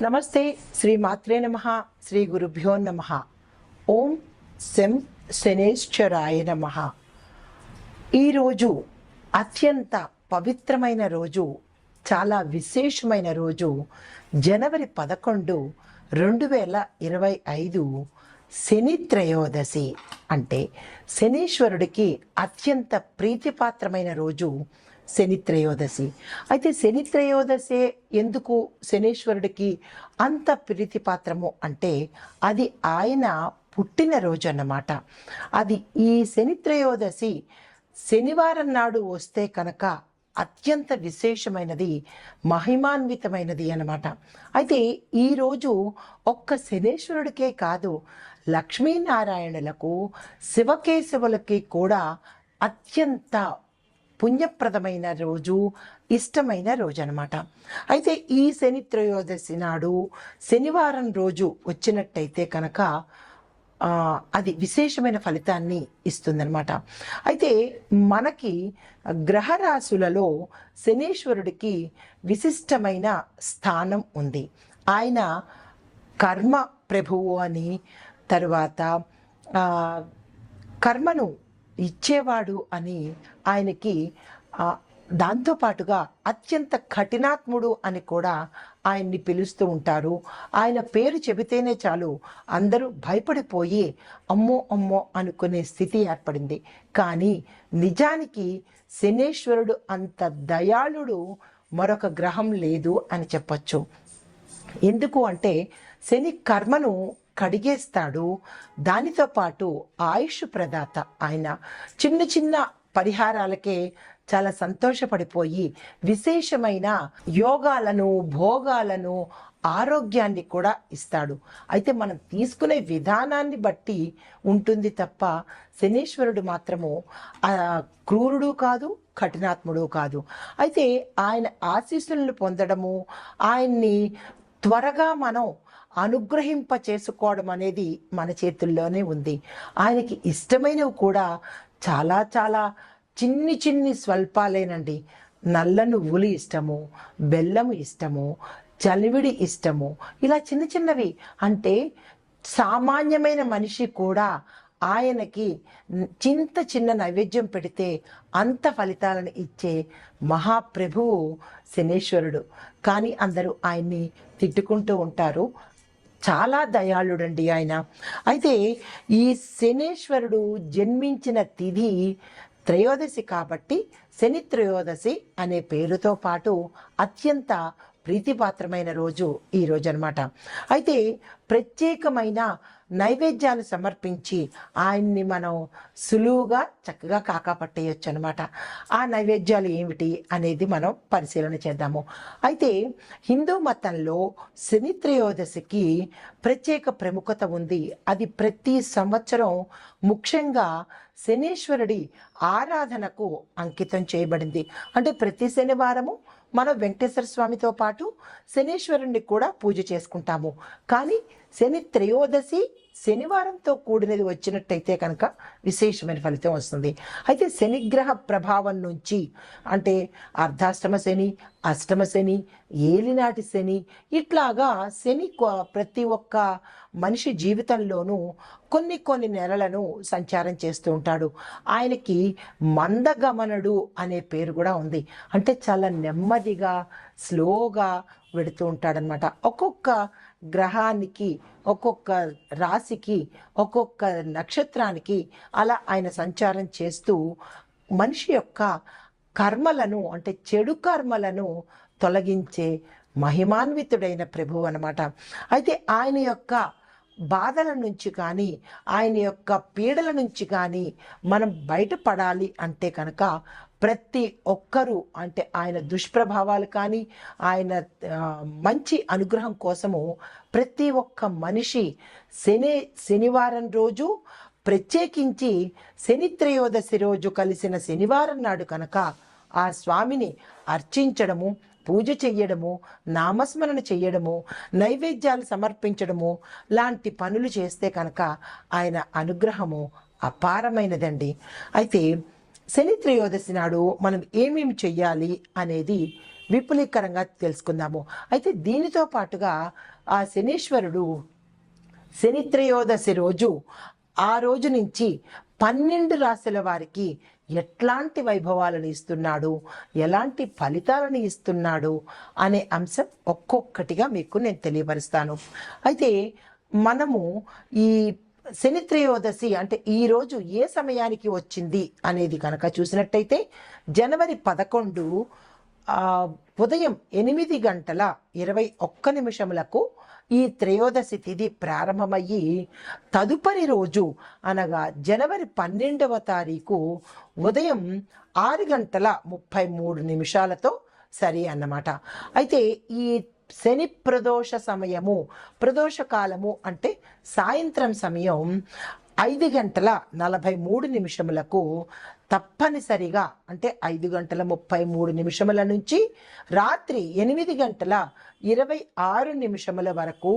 నమస్తే. శ్రీ మాత్రే నమః. శ్రీ గురుభ్యో నమః. ఓం శం శనేశ్వరాయ నమః. ఈరోజు అత్యంత పవిత్రమైన రోజు, చాలా విశేషమైన రోజు. జనవరి 11, 2025 శని త్రయోదశి. అంటే శనీశ్వరుడికి అత్యంత ప్రీతిపాత్రమైన రోజు శని త్రయోదశి. అయితే శని త్రయోదశి ఎందుకు శనీశ్వరుడికి అంత ప్రీతిపాత్రము అంటే అది ఆయన పుట్టినరోజు అన్నమాట. అది ఈ శని త్రయోదశి శనివారం నాడు వస్తే కనుక అత్యంత విశేషమైనది, మహిమాన్వితమైనది అన్నమాట. అయితే ఈరోజు ఒక్క శనేశ్వరుడికే కాదు, లక్ష్మీనారాయణులకు, శివకేశవులకి కూడా అత్యంత పుణ్యప్రదమైన రోజు, ఇష్టమైన రోజు అనమాట. అయితే ఈ శని త్రయోదశి నాడు శనివారం రోజు వచ్చినట్టయితే కనుక అది విశేషమైన ఫలితాన్ని ఇస్తుందన్నమాట. అయితే మనకి గ్రహరాశులలో శనీశ్వరుడికి విశిష్టమైన స్థానం ఉంది. ఆయన కర్మ ప్రభువు అని, తరువాత కర్మను ఇచ్చేవాడు అని ఆయనకి, దాంతోపాటుగా అత్యంత కఠినాత్ముడు అని కూడా ఆయన్ని పిలుస్తూ ఉంటారు. ఆయన పేరు చెబితేనే చాలు అందరూ భయపడిపోయి అమ్మో అమ్మో అనుకునే స్థితి ఏర్పడింది. కానీ నిజానికి శనేశ్వరుడు అంత దయాళుడు మరొక గ్రహం లేదు అని చెప్పచ్చు. ఎందుకు అంటే శని కర్మను కడిగేస్తాడు, దానితో పాటు ఆయుష్ ప్రదాత. ఆయన చిన్న చిన్న పరిహారాలకే చాలా సంతోషపడిపోయి విశేషమైన యోగాలను, భోగాలను, ఆరోగ్యాన్ని కూడా ఇస్తాడు. అయితే మనం తీసుకునే విధానాన్ని బట్టి ఉంటుంది తప్ప శనీశ్వరుడు మాత్రము క్రూరుడు కాదు, కఠినాత్ముడు కాదు. అయితే ఆయన ఆశీస్సులను పొందడము, ఆయన్ని త్వరగా మనం అనుగ్రహింప చేసుకోవడం అనేది మన చేతుల్లోనే ఉంది. ఆయనకి ఇష్టమైనవి కూడా చాలా చాలా చిన్ని చిన్ని స్వల్పాలేనండి. నల్ల నువ్వులు ఇష్టము, బెల్లము ఇష్టము, చలివిడి ఇష్టము, ఇలా చిన్న చిన్నవి. అంటే సామాన్యమైన మనిషి కూడా ఆయనకి చిన్న నైవేద్యం పెడితే అంత ఫలితాలను ఇచ్చే మహాప్రభువు శనీశ్వరుడు. కానీ అందరూ ఆయన్ని తిట్టుకుంటూ ఉంటారు. చాలా దయాళుడండి ఆయన. అయితే ఈ శనీశ్వరుడు జన్మించిన తిథి త్రయోదశి కాబట్టి శని త్రయోదశి అనే పేరుతో పాటు అత్యంత ప్రీతిపాత్రమైన రోజు ఈ రోజు అనమాట. అయితే ప్రత్యేకమైన నైవేద్యాలు సమర్పించి ఆయన్ని మనం సులువుగా చక్కగా కాకాపట్టేయచ్చు అనమాట. ఆ నైవేద్యాలు ఏమిటి అనేది మనం పరిశీలన చేద్దాము. అయితే హిందూ మతంలో శని త్రయోదశికి ప్రత్యేక ప్రముఖత ఉంది. అది ప్రతి సంవత్సరం ముఖ్యంగా శనీశ్వరుడి ఆరాధనకు అంకితం చేయబడింది. అంటే ప్రతి శనివారము మనం వెంకటేశ్వర స్వామితో పాటు శనీశ్వరుణ్ణి కూడా పూజ చేసుకుంటాము. కానీ శని త్రయోదశి శనివారంతో కూడినది వచ్చినట్టయితే కనుక విశేషమైన ఫలితం వస్తుంది. అయితే శనిగ్రహ ప్రభావం నుంచి, అంటే అర్ధాష్టమ శని, అష్టమ శని, ఏలినాటి శని, ఇట్లాగా శని ప్రతి ఒక్క మనిషి జీవితంలోనూ కొన్ని నెలలను సంచారం చేస్తూ ఉంటాడు. ఆయనకి మందగమనుడు అనే పేరు కూడా ఉంది. అంటే చాలా నెమ్మదిగా, స్లోగా వెడుతూ ఉంటాడనమాట. ఒక్కొక్క గ్రహానికి, ఒక్కొక్క రాశికి, ఒక్కొక్క నక్షత్రానికి అలా ఆయన సంచారం చేస్తూ మనిషి యొక్క కర్మలను, అంటే చెడు కర్మలను తొలగించే మహిమాన్వితుడైన ప్రభువు అనమాట. అయితే ఆయన యొక్క బాధల నుంచి కానీ, ఆయన యొక్క పీడల నుంచి కానీ మనం బయటపడాలి అంటే కనుక ప్రతి ఒక్కరూ, అంటే ఆయన దుష్ప్రభావాలు కానీ, ఆయన మంచి అనుగ్రహం కోసము ప్రతి ఒక్క మనిషి శనివారం రోజు, ప్రత్యేకించి శని త్రయోదశి రోజు కలిసిన శనివారం నాడు కనుక ఆ స్వామిని అర్చించడము, పూజ చెయ్యడము, నామస్మరణ చెయ్యడము, నైవేద్యాలు సమర్పించడము లాంటి పనులు చేస్తే కనుక ఆయన అనుగ్రహము అపారమైనదండి. అయితే శని త్రయోదశి నాడు మనం ఏమేమి చెయ్యాలి అనేది విపులీకరంగా తెలుసుకుందాము. అయితే దీనితో పాటుగా ఆ శనీశ్వరుడు శని త్రయోదశి రోజు, ఆ రోజు నుంచి 12 రాశుల వారికి ఎట్లాంటి వైభవాలను ఇస్తున్నాడు, ఎలాంటి ఫలితాలను ఇస్తున్నాడు అనే అంశం ఒక్కొక్కటిగా మీకు నేను తెలియపరుస్తాను. అయితే మనము ఈ శని త్రయోదశి అంటే ఈరోజు ఏ సమయానికి వచ్చింది అనేది కనుక చూసినట్టయితే జనవరి 11 ఉదయం 8:21 ఈ త్రయోదశి తిథి ప్రారంభమయ్యి తదుపరి రోజు అనగా జనవరి 12వ తారీఖు ఉదయం 6:33 సరి అన్నమాట. అయితే ఈ శని ప్రదోష సమయము, ప్రదోష కాలము అంటే సాయంత్రం సమయం 5:43 తప్పనిసరిగా అంటే 5:33 నుంచి రాత్రి 8:26 వరకు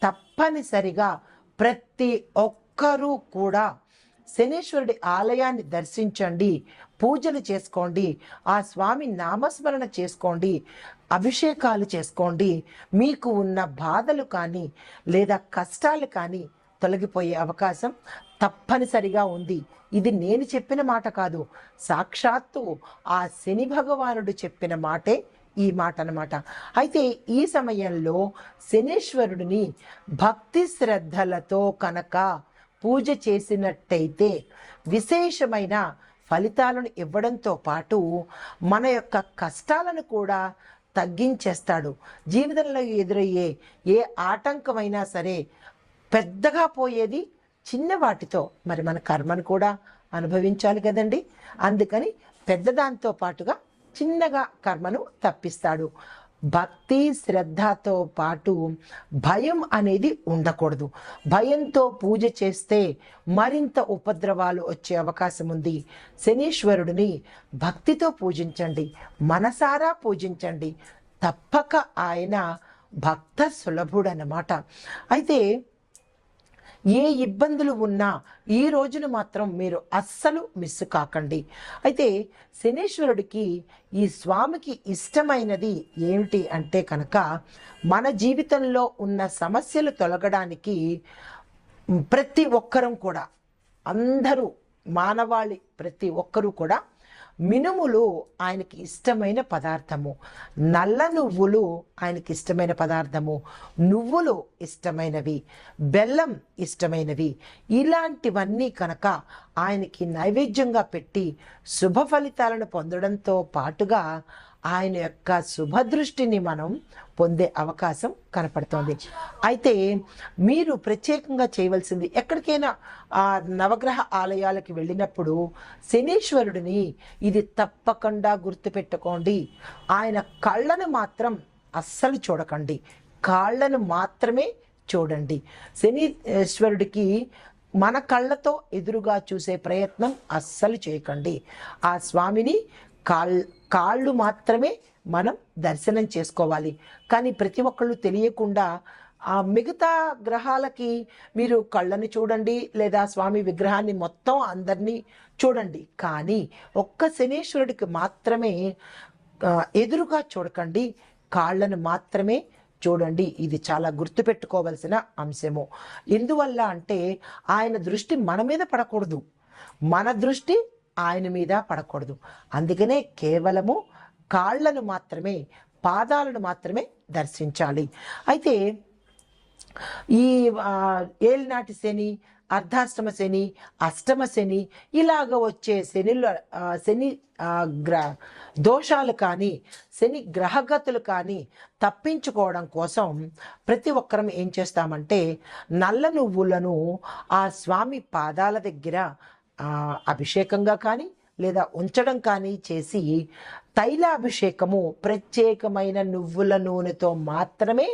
తప్పనిసరిగా ప్రతి ఒక్కరూ కూడా శనీశ్వరుడి ఆలయాన్ని దర్శించండి, పూజలు చేసుకోండి, ఆ స్వామి నామస్మరణ చేసుకోండి, అభిషేకాలు చేసుకోండి. మీకు ఉన్న బాధలు కానీ లేదా కష్టాలు కానీ తొలగిపోయే అవకాశం తప్పనిసరిగా ఉంది. ఇది నేను చెప్పిన మాట కాదు, సాక్షాత్తు ఆ శని భగవానుడు చెప్పిన మాటే ఈ మాట అన్నమాట. అయితే ఈ సమయంలో శనీశ్వరుడిని భక్తి శ్రద్ధలతో కనుక పూజ చేసినట్టయితే విశేషమైన ఫలితాలను ఇవ్వడంతో పాటు మన యొక్క కష్టాలను కూడా తగ్గించేస్తాడు. జీవితంలో ఎదురయ్యే ఏ ఆటంకమైనా సరే పెద్దగా పోయేది చిన్న వాటితో. మరి మన కర్మను కూడా అనుభవించాలి కదండి. అందుకని పెద్దదాంతో పాటుగా చిన్నగా కర్మను తప్పిస్తాడు. భక్తి శ్రద్ధతో పాటు భయం అనేది ఉండకూడదు. భయంతో పూజ చేస్తే మరింత ఉపద్రవాలు వచ్చే అవకాశం ఉంది. శనీశ్వరుడిని భక్తితో పూజించండి, మనసారా పూజించండి. తప్పక ఆయన భక్త సులభుడన్నమాట. అయితే ఏ ఇబ్బందులు ఉన్నా ఈ రోజును మాత్రం మీరు అస్సలు మిస్ కాకండి. అయితే శనీశ్వరుడికి ఈ స్వామికి ఇష్టమైనది ఏమిటి అంటే కనుక మన జీవితంలో ఉన్న సమస్యలు తొలగడానికి ప్రతి ఒక్కరం కూడా, అందరూ మానవాళి ప్రతి ఒక్కరూ కూడా మినుములు ఆయనకి ఇష్టమైన పదార్థము, నల్ల నువ్వులు ఆయనకి ఇష్టమైన పదార్థము, నువ్వులు ఇష్టమైనవి, బెల్లం ఇష్టమైనవి, ఇలాంటివన్నీ కనుక ఆయనకి నైవేద్యంగా పెట్టి శుభ ఫలితాలను పొందడంతో పాటుగా ఆయన యొక్క శుభదృష్టిని మనం పొందే అవకాశం కనపడుతోంది. అయితే మీరు ప్రత్యేకంగా చేయవలసింది, ఎక్కడికైనా ఆ నవగ్రహ ఆలయాలకు వెళ్ళినప్పుడు శనీశ్వరుడిని ఇది తప్పకుండా గుర్తుపెట్టుకోండి, ఆయన కళ్ళను మాత్రం అస్సలు చూడకండి, కాళ్ళను మాత్రమే చూడండి. శనీశ్వరుడికి మన కళ్ళతో ఎదురుగా చూసే ప్రయత్నం అస్సలు చేయకండి. ఆ స్వామిని కాళ్ళు మాత్రమే మనం దర్శనం చేసుకోవాలి. కానీ ప్రతి ఒక్కళ్ళు తెలియకుండా ఆ మిగతా గ్రహాలకి మీరు కళ్ళని చూడండి, లేదా స్వామి విగ్రహాన్ని మొత్తం అందరినీ చూడండి, కానీ ఒక్క శనీశ్వరుడికి మాత్రమే ఎదురుగా చూడకండి, కాళ్ళను మాత్రమే చూడండి. ఇది చాలా గుర్తుపెట్టుకోవలసిన అంశము. ఎందువల్ల అంటే ఆయన దృష్టి మన మీద పడకూడదు, మన దృష్టి ఆయన మీద పడకూడదు. అందుకనే కేవలము కాళ్ళను మాత్రమే, పాదాలను మాత్రమే దర్శించాలి. అయితే ఈ ఏలినాటి శని, అర్ధాష్టమ శని, అష్టమ శని ఇలాగ వచ్చే శని దోషాలు కానీ, శని గ్రహగతులు కానీ తప్పించుకోవడం కోసం ప్రతి ఒక్కరం ఏం చేస్తామంటే నల్ల నువ్వులను ఆ స్వామి పాదాల దగ్గర అభిషేకంగా కానీ లేదా ఉంచడం కానీ చేసి తైలాభిషేకము, ప్రత్యేకమైన నువ్వుల నూనెతో మాత్రమే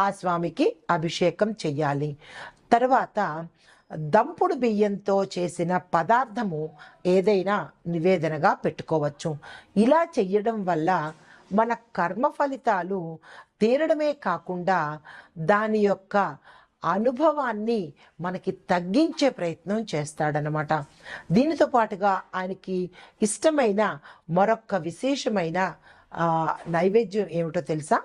ఆ స్వామికి అభిషేకం చెయ్యాలి. తర్వాత దంపుడు బియ్యంతో చేసిన పదార్థము ఏదైనా నివేదనగా పెట్టుకోవచ్చు. ఇలా చెయ్యడం వల్ల మన కర్మ ఫలితాలు తీరడమే కాకుండా దాని యొక్క అనుభవాన్ని మనకి తగ్గించే ప్రయత్నం చేస్తాడనమాట. దీనితో పాటుగా ఆయనకి ఇష్టమైన మరొక విశేషమైన నైవేద్యం ఏమిటో తెలుసా?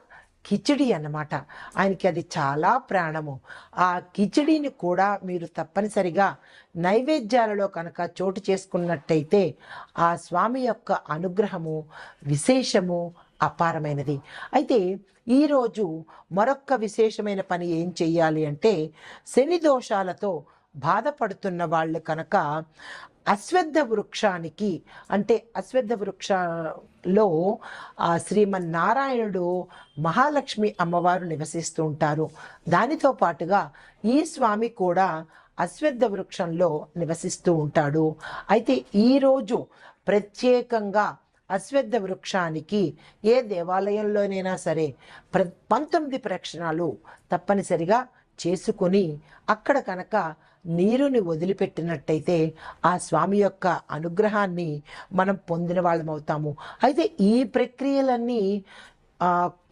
కిచిడి అన్నమాట. ఆయనకి అది చాలా ప్రాణము. ఆ కిచిడిని కూడా మీరు తప్పనిసరిగా నైవేద్యాలలో కనుక చోటు చేసుకున్నట్టయితే ఆ స్వామి యొక్క అనుగ్రహము విశేషము అపారమైనది. అయితే ఈరోజు మరొక్క విశేషమైన పని ఏం చెయ్యాలి అంటే, శని దోషాలతో బాధపడుతున్న వాళ్ళు కనుక అశ్వత్థ వృక్షానికి, అంటే అశ్వత్థ వృక్షలో శ్రీమన్నారాయణుడు, మహాలక్ష్మి అమ్మవారు నివసిస్తూ ఉంటారు. దానితో పాటుగా ఈ స్వామి కూడా అశ్వత్థ వృక్షంలో నివసిస్తూ ఉంటాడు. అయితే ఈరోజు ప్రత్యేకంగా అశ్వత్థ వృక్షానికి ఏ దేవాలయంలోనైనా సరే 19 ప్రదక్షిణాలు తప్పనిసరిగా చేసుకుని అక్కడ కనుక నీరుని వదిలిపెట్టినట్టయితే ఆ స్వామి యొక్క అనుగ్రహాన్ని మనం పొందిన వాళ్ళం అవుతాము. అయితే ఈ ప్రక్రియలన్నీ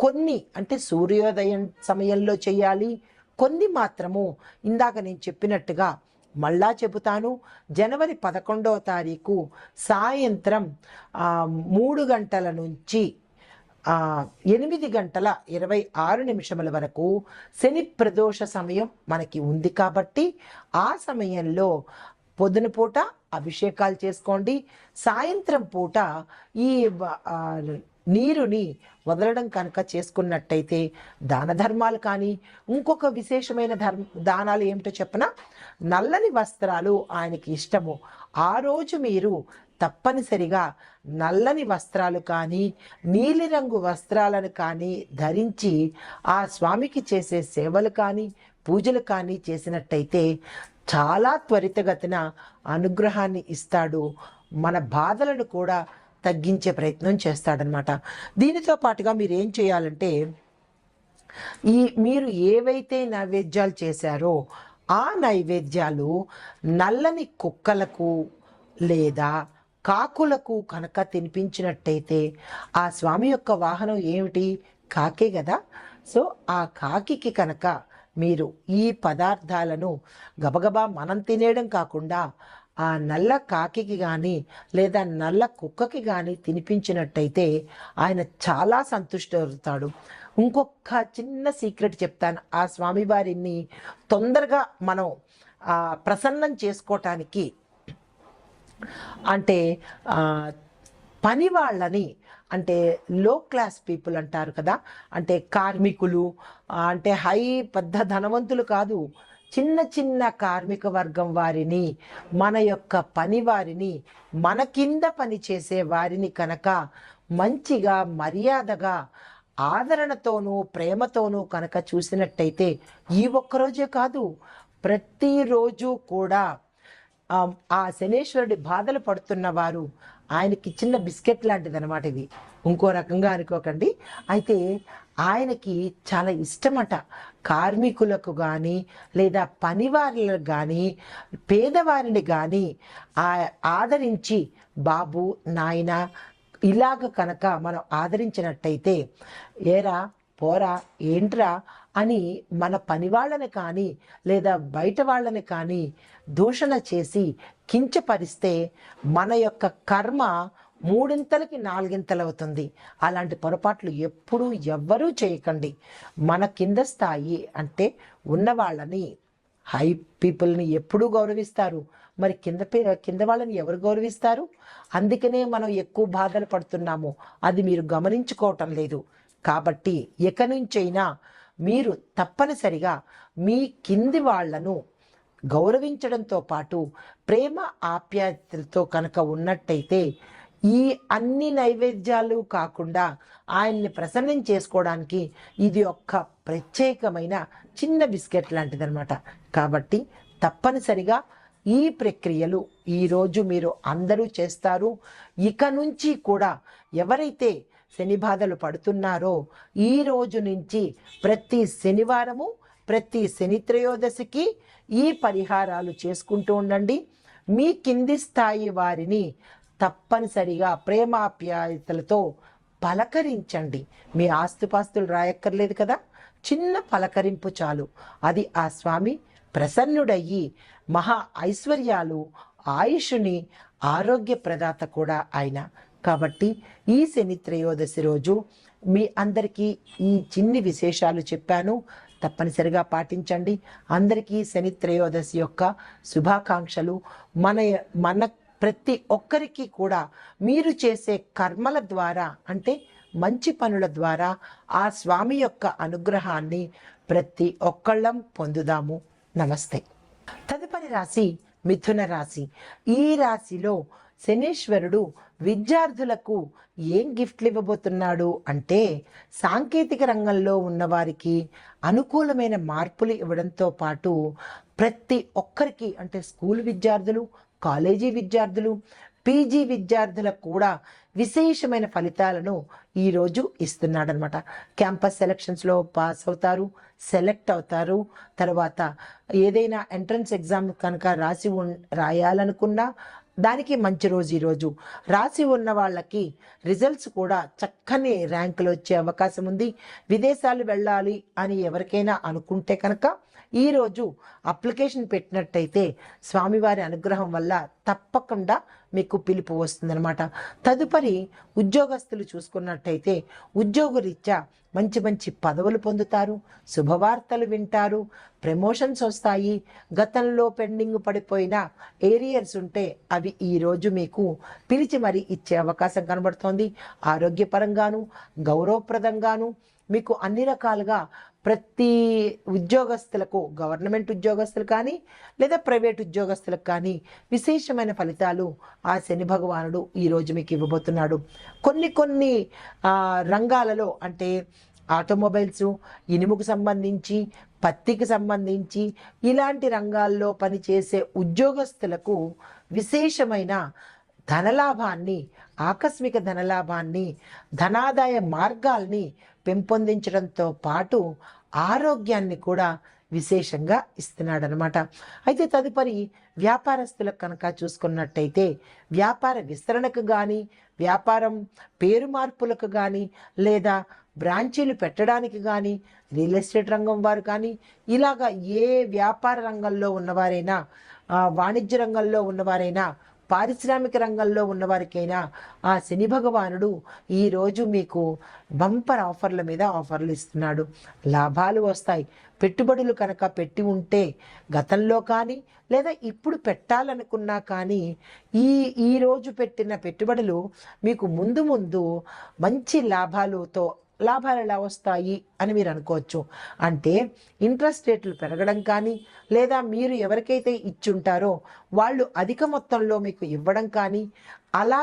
కొన్ని అంటే సూర్యోదయం సమయంలో చేయాలి, కొన్ని మాత్రము ఇందాక నేను చెప్పినట్టుగా మళ్ళా చెబుతాను. జనవరి 11వ తారీఖు సాయంత్రం 3 గంటల నుంచి 8:26 వరకు శని ప్రదోష సమయం మనకి ఉంది కాబట్టి ఆ సమయంలో పొద్దున పూట అభిషేకాలు చేసుకోండి. సాయంత్రం పూట ఈ నీరుని వదలడం కనుక చేసుకున్నట్టయితే దాన ధర్మాలు కానీ, ఇంకొక విశేషమైన దానాలు ఏమిటో చెప్పనా, నల్లని వస్త్రాలు ఆయనకి ఇష్టము. ఆ రోజు మీరు తప్పనిసరిగా నల్లని వస్త్రాలు కానీ, నీలిరంగు వస్త్రాలను కానీ ధరించి ఆ స్వామికి చేసే సేవలు కానీ, పూజలు కానీ చేసినట్టయితే చాలా త్వరితగతిన అనుగ్రహాన్ని ఇస్తాడు. మన బాధలను కూడా తగ్గించే ప్రయత్నం చేస్తాడనమాట. దీనితో పాటుగా మీరు ఏం చేయాలంటే, మీరు ఏవైతే నైవేద్యాలు చేశారో ఆ నైవేద్యాలు నల్లని కుక్కలకు లేదా కాకులకు కనుక తినిపించినట్టయితే, ఆ స్వామి యొక్క వాహనం ఏమిటి? కాకే కదా. సో ఆ కాకికి కనుక మీరు ఈ పదార్థాలను గబగబా మనం తినేయడం కాకుండా ఆ నల్ల కాకికి కానీ లేదా నల్ల కుక్కకి కానీ తినిపించినట్టయితే ఆయన చాలా సంతుష్టవుతాడు. ఇంకొక చిన్న సీక్రెట్ చెప్తాను. ఆ స్వామివారిని తొందరగా మనం ప్రసన్నం చేసుకోవటానికి అంటే పని వాళ్ళని, అంటే లో క్లాస్ పీపుల్ అంటారు కదా, అంటే కార్మికులు, అంటే పెద్ద ధనవంతులు కాదు, చిన్న చిన్న కార్మిక వర్గం వారిని, మన యొక్క పని వారిని, మన కింద పని చేసే వారిని కనుక మంచిగా మర్యాదగా ఆదరణతోనూ ప్రేమతోనూ కనుక చూసినట్టయితే ఈ ఒక్కరోజే కాదు ప్రతిరోజు కూడా ఆ శనేశ్వరుడి బాధలు పడుతున్న వారు, ఆయనకి చిన్న బిస్కెట్ లాంటిది అనమాట ఇది, ఇంకో రకంగా అనుకోకండి. అయితే ఆయనకి చాలా ఇష్టమట కార్మికులకు కానీ లేదా పనివారులకు కానీ పేదవారిని కానీ ఆదరించి, బాబు నాయన ఇలాగ కనుక మనం ఆదరించినట్టయితే, ఏరా పోరా ఏంట్రా అని మన పని వాళ్ళని కానీ లేదా బయట వాళ్ళని కానీ దూషణ చేసి కించపరిస్తే మన యొక్క కర్మ 3 4 అవుతుంది. అలాంటి పొరపాట్లు ఎప్పుడూ ఎవ్వరూ చేయకండి. మన కింద స్థాయి అంటే ఉన్న వాళ్ళని, హై పీపుల్ని ఎప్పుడూ గౌరవిస్తారు. మరి కింద వాళ్ళని ఎవరు గౌరవిస్తారు? అందుకనే మనం ఎక్కువ బాధలు పడుతున్నాము. అది మీరు గమనించుకోవటం లేదు. కాబట్టి ఇక నుంచైనా మీరు తప్పనిసరిగా మీ కింది వాళ్లను గౌరవించడంతో పాటు ప్రేమ ఆప్యాయతలతో కనుక ఉన్నట్టయితే ఈ అన్ని నైవేద్యాలు కాకుండా ఆయన్ని ప్రసన్నం చేసుకోవడానికి ఇది ఒక్క ప్రత్యేకమైన చిన్న బిస్కెట్ లాంటిదనమాట. కాబట్టి తప్పనిసరిగా ఈ ప్రక్రియలు ఈరోజు మీరు అందరూ చేస్తారు. ఇక నుంచి కూడా ఎవరైతే శని బాధలు పడుతున్నారో ఈ రోజు నుంచి ప్రతి శనివారము, ప్రతి శని త్రయోదశికి ఈ పరిహారాలు చేసుకుంటూ ఉండండి. మీ కింది స్థాయి వారిని తప్పనిసరిగా ప్రేమాప్యాయతలతో పలకరించండి. మీ ఆస్తుపాస్తులు రాయక్కర్లేదు కదా, చిన్న పలకరింపు చాలు. అది ఆ స్వామి ప్రసన్నుడయ్యి మహా ఐశ్వర్యాలు, ఆయుషుని, ఆరోగ్య ప్రదాత కూడా ఆయన కాబట్టి ఈ శని త్రయోదశి రోజు మీ అందరికీ ఈ చిన్ని విశేషాలు చెప్పాను, తప్పనిసరిగా పాటించండి. అందరికీ శని త్రయోదశి యొక్క శుభాకాంక్షలు. మన మన ప్రతి ఒక్కరికి కూడా మీరు చేసే కర్మల ద్వారా, అంటే మంచి పనుల ద్వారా ఆ స్వామి యొక్క అనుగ్రహాన్ని ప్రతి ఒక్కళ్ళం పొందుదాము. నమస్తే. తదుపరి రాశి మిథున రాశి. ఈ రాశిలో శనీశ్వరుడు విద్యార్థులకు ఏం గిఫ్ట్లు ఇవ్వబోతున్నాడు అంటే, సాంకేతిక రంగంలో ఉన్నవారికి అనుకూలమైన మార్పులు ఇవ్వడంతో పాటు ప్రతి ఒక్కరికి, అంటే స్కూల్ విద్యార్థులు, కాలేజీ విద్యార్థులు, పీజీ విద్యార్థులకు కూడా విశేషమైన ఫలితాలను ఈరోజు ఇస్తున్నాడనమాట. క్యాంపస్ సెలక్షన్స్లో పాస్ అవుతారు, సెలెక్ట్ అవుతారు. తర్వాత ఏదైనా ఎంట్రన్స్ ఎగ్జామ్ కనుక రాయాలనుకున్నా దానికి మంచి రోజు ఈరోజు. రాసి ఉన్న వాళ్ళకి రిజల్ట్స్ కూడా చక్కని ర్యాంకులు వచ్చే అవకాశం ఉంది. విదేశాలు వెళ్ళాలి అని ఎవరికైనా అనుకుంటే కనుక ఈరోజు అప్లికేషన్ పెట్టినట్టయితే స్వామివారి అనుగ్రహం వల్ల తప్పకుండా మీకు పిలుపు వస్తుందన్నమాట. తదుపరి ఉద్యోగస్తులు చూసుకున్నట్టయితే ఉద్యోగరీత్యా మంచి మంచి పదవులు పొందుతారు, శుభవార్తలు వింటారు, ప్రమోషన్స్ వస్తాయి. గతంలో పెండింగ్ పడిపోయిన ఏరియర్స్ ఉంటే అవి ఈరోజు మీకు పిలిచి మరీ ఇచ్చే అవకాశం కనబడుతోంది. ఆరోగ్యపరంగాను గౌరవప్రదంగాను మీకు అన్ని రకాలుగా ప్రతి ఉద్యోగస్తులకు, గవర్నమెంట్ ఉద్యోగస్తులు కానీ లేదా ప్రైవేట్ ఉద్యోగస్తులకు కానీ విశేషమైన ఫలితాలు ఆ శని భగవానుడు ఈరోజు మీకు ఇవ్వబోతున్నాడు. కొన్ని రంగాలలో, అంటే ఆటోమొబైల్స్, ఇనుముకు సంబంధించి, పత్తికి సంబంధించి ఇలాంటి రంగాల్లో పనిచేసే ఉద్యోగస్తులకు విశేషమైన ధనలాభాన్ని, ఆకస్మిక ధనలాభాన్ని, ధనాదాయ మార్గాల్ని పెంపొందించడంతో పాటు ఆరోగ్యాన్ని కూడా విశేషంగా ఇస్తున్నాడనమాట. అయితే తదుపరి వ్యాపారస్తులకు కనుక చూసుకున్నట్టయితే వ్యాపార విస్తరణకు కానీ, వ్యాపారం పేరు మార్పులకు కానీ, లేదా బ్రాంచీలు పెట్టడానికి కానీ, రియల్ ఎస్టేట్ రంగం వారు కానీ, ఇలాగా ఏ వ్యాపార రంగంలో ఉన్నవారైనా, వాణిజ్య రంగంలో ఉన్నవారైనా, పారిశ్రామిక రంగంలో ఉన్నవారికైనా ఆ శని భగవానుడు ఈరోజు మీకు బంపర్ ఆఫర్ల మీద ఆఫర్లు ఇస్తున్నాడు. లాభాలు వస్తాయి. పెట్టుబడులు కనుక పెట్టి ఉంటే గతంలో కానీ లేదా ఇప్పుడు పెట్టాలనుకున్నా కానీ ఈరోజు పెట్టిన పెట్టుబడులు మీకు ముందు ముందు మంచి లాభాలు ఎలా వస్తాయి అని మీరు అనుకోవచ్చు. అంటే ఇంట్రెస్ట్ రేట్లు పెరగడం కానీ, లేదా మీరు ఎవరికైతే ఇచ్చుంటారో వాళ్ళు అధిక మొత్తంలో మీకు ఇవ్వడం కానీ, అలా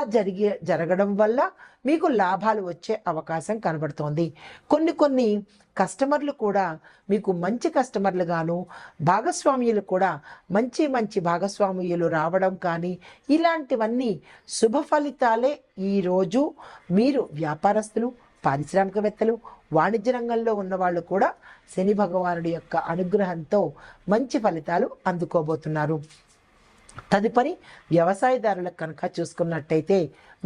జరగడం వల్ల మీకు లాభాలు వచ్చే అవకాశం కనబడుతోంది. కొన్ని కస్టమర్లు కూడా మీకు మంచి కస్టమర్లుగాను, భాగస్వామ్యులు కూడా మంచి భాగస్వామ్యులు రావడం కానీ, ఇలాంటివన్నీ శుభ ఫలితాలే. ఈరోజు మీరు వ్యాపారస్తులు, పారిశ్రామికవేత్తలు, వాణిజ్య రంగంలో ఉన్నవాళ్ళు కూడా శని భగవానుడి యొక్క అనుగ్రహంతో మంచి ఫలితాలు అందుకోబోతున్నారు. తదుపరి వ్యవసాయదారులకు కనుక చూసుకున్నట్టయితే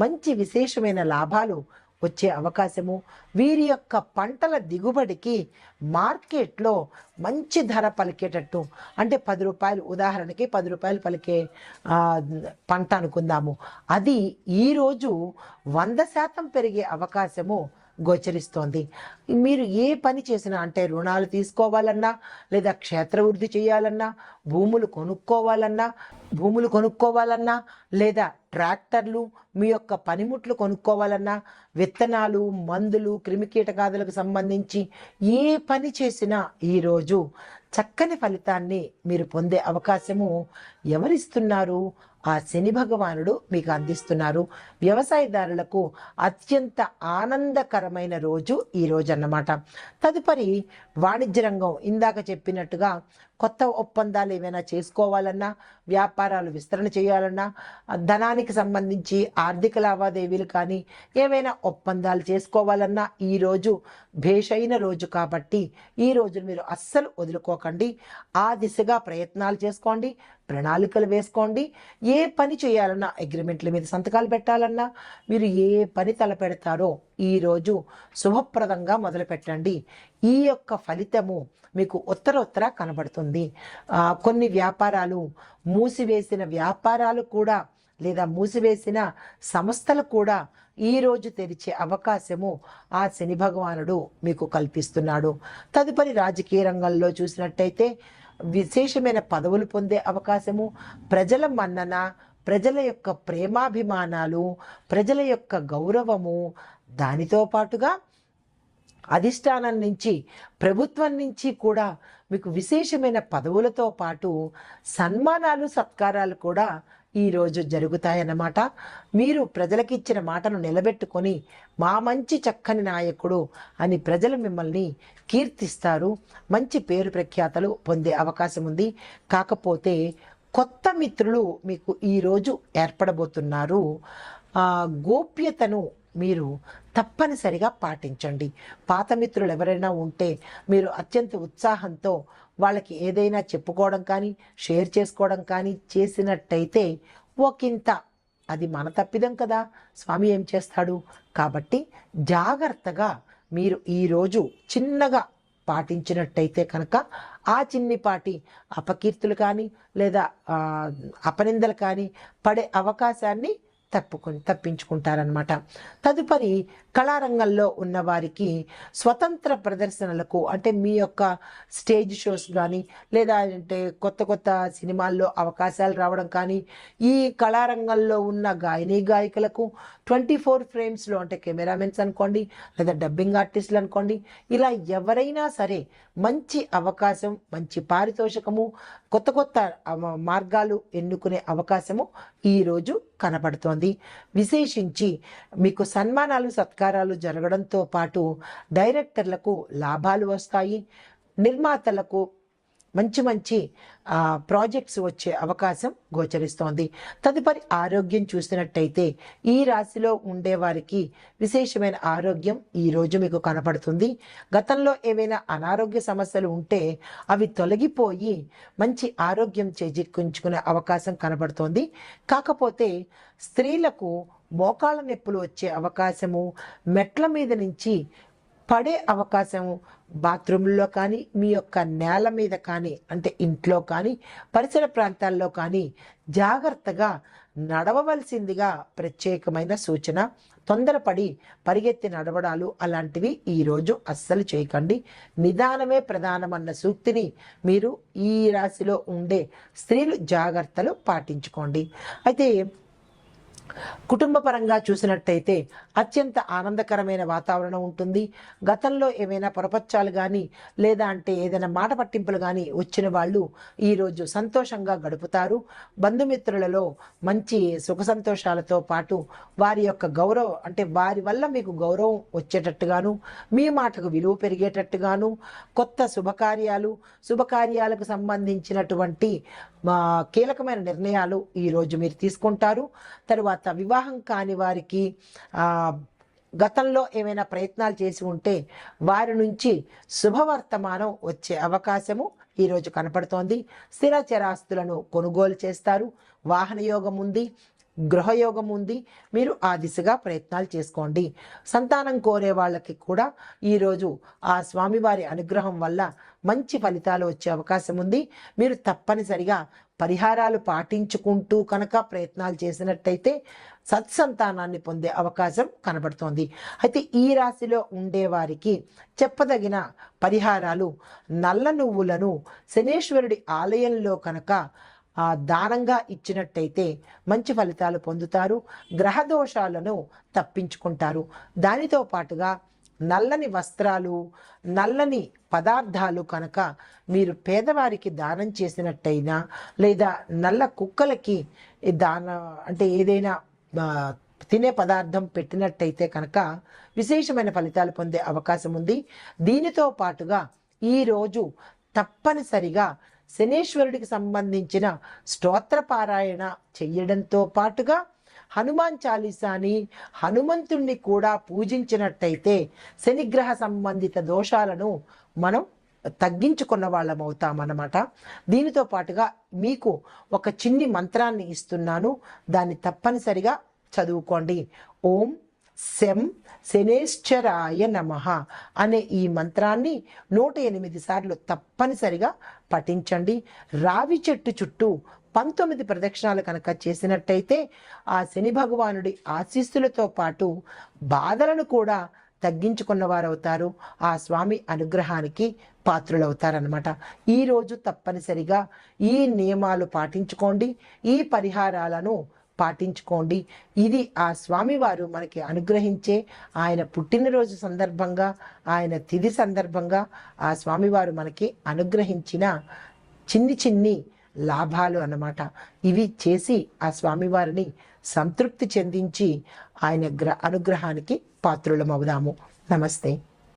మంచి విశేషమైన లాభాలు వచ్చే అవకాశము, వీరి యొక్క పంటల దిగుబడికి మార్కెట్లో మంచి ధర పలికేటట్టు, అంటే 10 రూపాయలు, ఉదాహరణకి 10 రూపాయలు పలికే పంట అనుకుందాము, అది ఈరోజు 100% పెరిగే అవకాశము గోచరిస్తోంది. మీరు ఏ పని చేసినా, అంటే రుణాలు తీసుకోవాలన్నా, లేదా క్షేత్రవృద్ధి చేయాలన్నా, భూములు కొనుక్కోవాలన్నా, లేదా ట్రాక్టర్లు, మీ యొక్క పనిముట్లు కొనుక్కోవాలన్నా, విత్తనాలు, మందులు, క్రిమికీటకాదులకు సంబంధించి ఏ పని చేసినా ఈరోజు చక్కని ఫలితాన్ని మీరు పొందే అవకాశము ఎవరిస్తున్నారు? ఆ శని భగవానుడు మీకు అందిస్తున్నారు. వ్యవసాయదారులకు అత్యంత ఆనందకరమైన రోజు ఈ రోజు అన్నమాట. తదుపరి వాణిజ్య రంగం, ఇందాక చెప్పినట్టుగా కొత్త ఒప్పందాలు ఏమైనా చేసుకోవాలన్నా, వ్యాపారాలు విస్తరణ చేయాలన్నా, ధనానికి సంబంధించి ఆర్థిక లావాదేవీలు కానీ ఏవైనా ఒప్పందాలు చేసుకోవాలన్నా ఈరోజు భేషైన రోజు కాబట్టి ఈ రోజు మీరు అస్సలు వదులుకోకండి. ఆ దిశగా ప్రయత్నాలు చేసుకోండి, ప్రణాళికలు వేసుకోండి. ఏ పని చేయాలన్నా, అగ్రిమెంట్ల మీద సంతకాలు పెట్టాలన్నా, మీరు ఏ పని తలపెడతారో ఈరోజు శుభప్రదంగా మొదలు పెట్టండి. ఈ యొక్క ఫలితము మీకు ఉత్తరోత్తర కనబడుతుంది. కొన్ని వ్యాపారాలు, మూసివేసిన వ్యాపారాలు కూడా లేదా మూసివేసిన సంస్థలు కూడా ఈరోజు తెరిచే అవకాశము ఆ శని భగవానుడు మీకు కల్పిస్తున్నాడు. తదుపరి రాజకీయ రంగంలో చూసినట్టయితే విశేషమైన పదవులు పొందే అవకాశము, ప్రజల మన్నన, ప్రజల యొక్క ప్రేమాభిమానాలు, ప్రజల యొక్క గౌరవము, దానితో పాటుగా అధిష్టానం నుంచి ప్రభుత్వం నుంచి కూడా మీకు విశేషమైన పదవులతో పాటు సన్మానాలు సత్కారాలు కూడా ఈరోజు జరుగుతాయన్నమాట. మీరు ప్రజలకు ఇచ్చిన మాటను నిలబెట్టుకొని మా మంచి చక్కని నాయకుడు అని ప్రజలు మిమ్మల్ని కీర్తిస్తారు. మంచి పేరు ప్రఖ్యాతలు పొందే అవకాశం ఉంది. కాకపోతే కొత్త మిత్రులు మీకు ఈరోజు ఏర్పడబోతున్నారు. గోప్యతను మీరు తప్పనిసరిగా పాటించండి. పాత మిత్రులు ఎవరైనా ఉంటే మీరు అత్యంత ఉత్సాహంతో వాళ్ళకి ఏదైనా చెప్పుకోవడం కానీ షేర్ చేసుకోవడం కానీ చేసినట్టయితే ఒకంత అది మన తప్పిదం కదా, స్వామి ఏం చేస్తాడు. కాబట్టి జాగ్రత్తగా మీరు ఈరోజు చిన్నగా పాటించినట్టయితే కనుక ఆ చిన్నిపాటి అపకీర్తులు కానీ లేదా అపనిందలు కానీ పడే అవకాశాన్ని తప్పించుకుంటారనమాట. తదుపరి కళారంగంలో ఉన్న వారికి స్వతంత్ర ప్రదర్శనలకు అంటే మీ యొక్క స్టేజ్ షోస్ కానీ లేదా అంటే కొత్త కొత్త సినిమాల్లో అవకాశాలు రావడం కానీ, ఈ కళారంగంలో ఉన్న గాయకులకు 24 ఫ్రేమ్స్లో అంటే కెమెరామెన్స్ అనుకోండి లేదా డబ్బింగ్ ఆర్టిస్టులు అనుకోండి, ఇలా ఎవరైనా సరే మంచి అవకాశం, మంచి పారితోషికము, కొత్త కొత్త మార్గాలు ఎన్నుకునే అవకాశము ఈరోజు కనబడుతోంది. విశేషించి మీకు సన్మానాలు సత్కారాలు జరగడంతో పాటు డైరెక్టర్లకు లాభాలు వస్తాయి. నిర్మాతలకు మంచి మంచి ప్రాజెక్ట్స్ వచ్చే అవకాశం గోచరిస్తోంది. తదుపరి ఆరోగ్యం చూసినట్టయితే ఈ రాశిలో ఉండేవారికి విశేషమైన ఆరోగ్యం ఈరోజు మీకు కనపడుతుంది. గతంలో ఏవైనా అనారోగ్య సమస్యలు ఉంటే అవి తొలగిపోయి మంచి ఆరోగ్యం చేజిక్కించుకునే అవకాశం కనబడుతోంది. కాకపోతే స్త్రీలకు మోకాళ్ళ నొప్పులు వచ్చే అవకాశము, మెట్ల మీద నుంచి పడే అవకాశము, బాత్రూంలో కానీ మీ యొక్క నేల మీద కానీ అంటే ఇంట్లో కానీ పరిసర ప్రాంతాల్లో కానీ జాగ్రత్తగా నడవవలసిందిగా ప్రత్యేకమైన సూచన. తొందరపడి పరిగెత్తి నడవడాలు అలాంటివి ఈరోజు అస్సలు చేయకండి. నిదానమే ప్రధానమన్న సూక్తిని మీరు ఈ రాశిలో ఉండే స్త్రీలు జాగ్రత్తలు పాటించుకోండి. అయితే కుటుంబ పరంగా చూసినట్టయితే అత్యంత ఆనందకరమైన వాతావరణం ఉంటుంది. గతంలో ఏమైనా పొరపచ్చాలు కానీ లేదా అంటే ఏదైనా మాట పట్టింపులు కానీ వచ్చిన వాళ్ళు ఈరోజు సంతోషంగా గడుపుతారు. బంధుమిత్రులలో మంచి సుఖ సంతోషాలతో పాటు వారి యొక్క గౌరవం అంటే వారి వల్ల మీకు గౌరవం వచ్చేటట్టుగాను, మీ మాటకు విలువ పెరిగేటట్టుగాను, కొత్త శుభకార్యాలకు సంబంధించినటువంటి కీలకమైన నిర్ణయాలు ఈరోజు మీరు తీసుకుంటారు. తరువాత వివాహం కాని వారికి గతంలో ఏమైనా ప్రయత్నాలు చేసి ఉంటే వారి నుంచి శుభవర్తమానం వచ్చే అవకాశము ఈరోజు కనపడుతోంది. స్థిర చరాస్తులను కొనుగోలు చేస్తారు. వాహన యోగం ఉంది, గృహయోగం ఉంది. మీరు ఆ దిశగా ప్రయత్నాలు చేసుకోండి. సంతానం కోరే వాళ్ళకి కూడా ఈరోజు ఆ స్వామివారి అనుగ్రహం వల్ల మంచి ఫలితాలు వచ్చే అవకాశం ఉంది. మీరు తప్పనిసరిగా పరిహారాలు పాటించుకుంటూ కనుక ప్రయత్నాలు చేసినట్టయితే సత్సంతానాన్ని పొందే అవకాశం కనబడుతోంది. అయితే ఈ రాశిలో ఉండేవారికి చెప్పదగిన పరిహారాలు, నల్ల నువ్వులను శనేశ్వరుడి ఆలయంలో కనుక దానంగా ఇచ్చినట్టయితే మంచి ఫలితాలు పొందుతారు. గ్రహ దోషాలను తప్పించుకుంటారు. దానితో పాటుగా నల్లని వస్త్రాలు, నల్లని పదార్థాలు కనుక మీరు పేదవారికి దానం చేసినట్టయినా లేదా నల్ల కుక్కలకి అంటే ఏదైనా తినే పదార్థం పెట్టినట్టయితే కనుక విశేషమైన ఫలితాలు పొందే అవకాశం ఉంది. దీనితో పాటుగా ఈరోజు తప్పనిసరిగా శనేశ్వరుడికి సంబంధించిన స్తోత్ర పారాయణ చెయ్యడంతో పాటుగా హనుమాన్ చాలీసాని, హనుమంతుణ్ణి కూడా పూజించినట్టయితే శనిగ్రహ సంబంధిత దోషాలను మనం తగ్గించుకున్న వాళ్ళం అవుతామన్నమాట. దీనితో పాటుగా మీకు ఒక చిన్ని మంత్రాన్ని ఇస్తున్నాను, దాన్ని తప్పనిసరిగా చదువుకోండి. ఓం శం శనేశ్వరాయ నమః అనే ఈ మంత్రాన్ని 108 సార్లు తప్పనిసరిగా పఠించండి. రావి చెట్టు చుట్టూ 19 ప్రదక్షిణాలు కనుక చేసినట్టయితే ఆ శని భగవానుడి ఆశీస్సులతో పాటు బాధలను కూడా తగ్గించుకున్న వారవుతారు. ఆ స్వామి అనుగ్రహానికి పాత్రులవుతారనమాట. ఈరోజు తప్పనిసరిగా ఈ నియమాలు పాటించుకోండి, ఈ పరిహారాలను పాటించుకోండి. ఇది ఆ స్వామివారు మనకి అనుగ్రహించే ఆయన పుట్టినరోజు సందర్భంగా, ఆయన తిథి సందర్భంగా ఆ స్వామివారు మనకి అనుగ్రహించిన చిన్ని లాభాలు అన్నమాట. ఇవి చేసి ఆ స్వామివారిని సంతృప్తి చెందించి ఆయన అనుగ్రహానికి పాత్రులమవుదాము. నమస్తే.